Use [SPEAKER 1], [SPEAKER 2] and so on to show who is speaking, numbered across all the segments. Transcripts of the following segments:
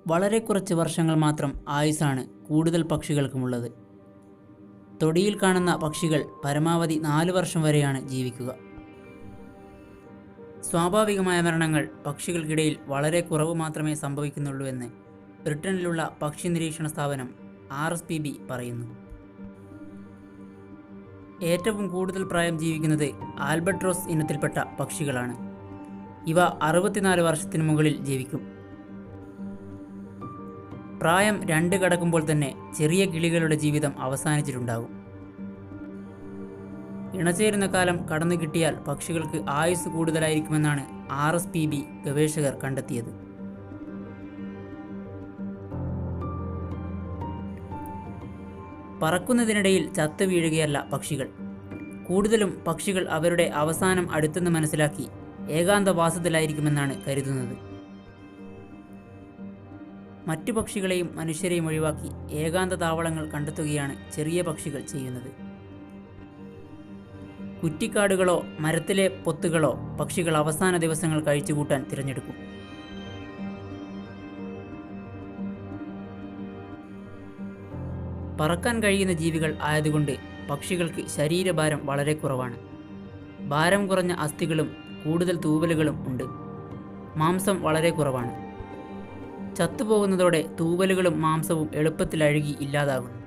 [SPEAKER 1] വളരെ കുറച്ച് വർഷങ്ങൾ മാത്രം ആയുസ്സാണ് കൂടുതൽ പക്ഷികൾക്കുമുള്ളത്. തൊടിയിൽ കാണുന്ന പക്ഷികൾ പരമാവധി 4 വർഷം വരെയാണ് ജീവിക്കുക. സ്വാഭാവികമായ മരണങ്ങൾ പക്ഷികൾക്കിടയിൽ വളരെ കുറവ് മാത്രമേ സംഭവിക്കുന്നുള്ളൂവെന്ന് ബ്രിട്ടനിലുള്ള പക്ഷി നിരീക്ഷണ സ്ഥാപനം RSPB പറയുന്നു. ഏറ്റവും കൂടുതൽ പ്രായം ജീവിക്കുന്നത് ആൽബട്രോസ് ഇനത്തിൽപ്പെട്ട പക്ഷികളാണ്. ഇവ 64 വർഷത്തിന് മുകളിൽ ജീവിക്കും. പ്രായം 2 കടക്കുമ്പോൾ തന്നെ ചെറിയ കിളികളുടെ ജീവിതം അവസാനിച്ചിട്ടുണ്ടാകും. ഇണചേരുന്ന കാലം കടന്നു കിട്ടിയാൽ പക്ഷികൾക്ക് ആയുസ് കൂടുതലായിരിക്കുമെന്നാണ് RSPB ഗവേഷകർ കണ്ടെത്തിയത്. പറക്കുന്നതിനിടയിൽ ചത്തു വീഴുകയല്ല പക്ഷികൾ. കൂടുതലും പക്ഷികൾ അവരുടെ അവസാനം അടുത്തെന്ന് മനസ്സിലാക്കി ഏകാന്തവാസത്തിലായിരിക്കുമെന്നാണ് കരുതുന്നത്. മറ്റു പക്ഷികളെയും മനുഷ്യരെയും ഒഴിവാക്കി ഏകാന്ത താവളങ്ങൾ കണ്ടെത്തുകയാണ് ചെറിയ പക്ഷികൾ ചെയ്യുന്നത്. കുറ്റിക്കാടുകളോ മരത്തിലെ പൊത്തുകളോ പക്ഷികൾ അവസാന ദിവസങ്ങൾ കഴിച്ചുകൂട്ടാൻ തിരഞ്ഞെടുക്കും. പറക്കാൻ കഴിയുന്ന ജീവികൾ ആയതുകൊണ്ട് പക്ഷികൾക്ക് ശരീരഭാരം വളരെ കുറവാണ്. ഭാരം കുറഞ്ഞ അസ്ഥികളും കൂടുതൽ തൂവലുകളും ഉണ്ട്. മാംസം വളരെ കുറവാണ്. ചത്തുപോകുന്നതോടെ തൂവലുകളും മാംസവും എളുപ്പത്തിൽ അഴുകി ഇല്ലാതാകുന്നു.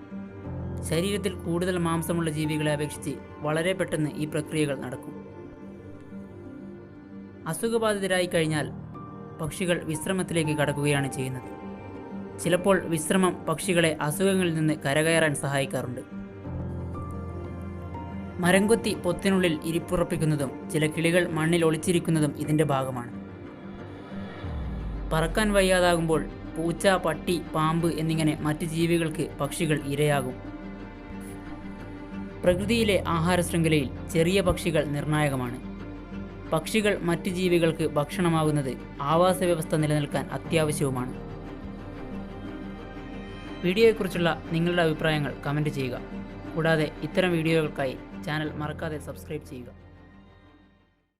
[SPEAKER 1] ശരീരത്തിൽ കൂടുതൽ മാംസമുള്ള ജീവികളെ അപേക്ഷിച്ച് വളരെ പെട്ടെന്ന് ഈ പ്രക്രിയകൾ നടക്കും. അസുഖബാധിതരായി കഴിഞ്ഞാൽ പക്ഷികൾ വിശ്രമത്തിലേക്ക് കടക്കുകയാണ് ചെയ്യുന്നത്. ചിലപ്പോൾ വിശ്രമം പക്ഷികളെ അസുഖങ്ങളിൽ നിന്ന് കരകയറാൻ സഹായിക്കാറുണ്ട്. മരംകൊത്തി പൊത്തിനുള്ളിൽ ഇരിപ്പുറപ്പിക്കുന്നതും ചില കിളികൾ മണ്ണിൽ ഒളിച്ചിരിക്കുന്നതും ഇതിൻ്റെ ഭാഗമാണ്. പറക്കാൻ വയ്യാതാകുമ്പോൾ പൂച്ച, പട്ടി, പാമ്പ് എന്നിങ്ങനെ മറ്റ് ജീവികൾക്ക് പക്ഷികൾ ഇരയാകും. പ്രകൃതിയിലെ ആഹാര ശൃംഖലയിൽ ചെറിയ പക്ഷികൾ നിർണായകമാണ്. പക്ഷികൾ മറ്റ് ജീവികൾക്ക് ഭക്ഷണമാകുന്നത് ആവാസ വ്യവസ്ഥ നിലനിൽക്കാൻ അത്യാവശ്യവുമാണ്. വീഡിയോയെക്കുറിച്ചുള്ള നിങ്ങളുടെ അഭിപ്രായങ്ങൾ കമൻറ്റ് ചെയ്യുക. കൂടാതെ ഇത്തരം വീഡിയോകൾക്കായി ചാനൽ മറക്കാതെ സബ്സ്ക്രൈബ് ചെയ്യുക.